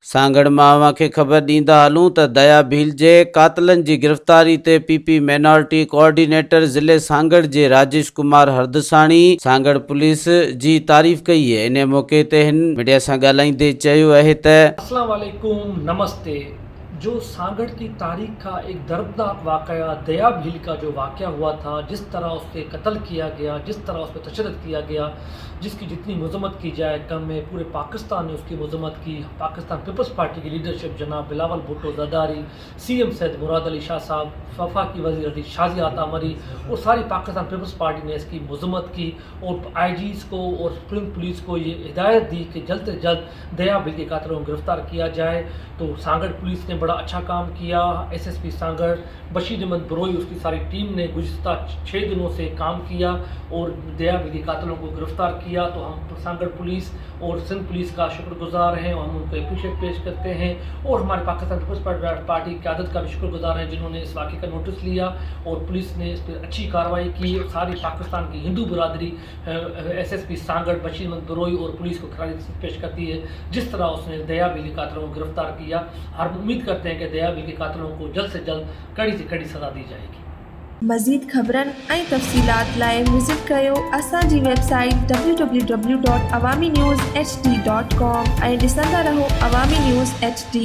सांगड़ मां खे ख़बर ॾींदा हलूं त दया भील जे कातलनि जी गिरफ़्तारी ते पीपी माइनॉरिटी कोऑर्डिनेटर ज़िले सांगड़ जे राजेश कुमार हरदसाणी सांगड़ पुलिस जी तारीफ़ कई है। इन मौके ते हिन मीडिया सां ॻाल्हाईंदे चयो आहे त अस्सलाम वालेकुम, नमस्ते। जो सांगड़ की तारीख का एक दर्दनाक वाक़या दया भील का जो वाक़या हुआ था, जिस तरह उसके कत्ल किया गया, जिस तरह उस पर तशद्दुद किया गया, जिसकी जितनी मज़म्मत की जाए कम है। पूरे पाकिस्तान ने उसकी मज़म्मत की। पाकिस्तान पीपल्स पार्टी की लीडरशिप जनाब बिलावल भुट्टो ज़रदारी, सीएम सैयद मुराद अली शाह साहब, वफाकी वज़ीर अली शाज़ी आता मरी और सारी पाकिस्तान पीपल्स पार्टी ने इसकी मज़म्मत की और आईजीज़ को और स्प्रिंग पुलिस को ये हिदायत दी कि जल्द से जल्द दया भील के कातिलों को गिरफ़्तार किया जाए। तो सांगड़ पुलिस ने बड़ा अच्छा काम किया। एसएसपी सांगड़ बशीर अहमद बरोई उसकी सारी टीम ने गुज़िश्ता 6 दिनों से काम किया और दया भील के कातिलों को गिरफ़्तार किया। तो हम सांगड़ पुलिस और सिंध पुलिस का शुक्रगुजार हैं और हम उनको अप्रिशिएट पेश करते हैं और हमारे पाकिस्तान पीपल्स पार्टी की क़यादत का भी शुक्रगुजार हैं जिन्होंने इस वाक़े का नोटिस लिया और पुलिस ने इस पर अच्छी कार्रवाई की। सारी पाकिस्तान की हिंदू बरदरी एसएसपी सांगड़ बशीर अहमद बरोई और पुलिस को खराज पेश करती है जिस तरह उसने दया भील के कातिलों को गिरफ़्तार किया। हम उम्मीद करते हैं कि दया भील के कातिलों को जल्द से जल्द कड़ी से कड़ी सज़ा दी जाएगी। मज़ीद ख़बरनि ऐं तफ़सीलात लाइ विज़िट कयो असांजी वेबसाइट www.awamiNewsHD.com ऐं ॾिसंदा रहो अवामी न्यूज़ HD।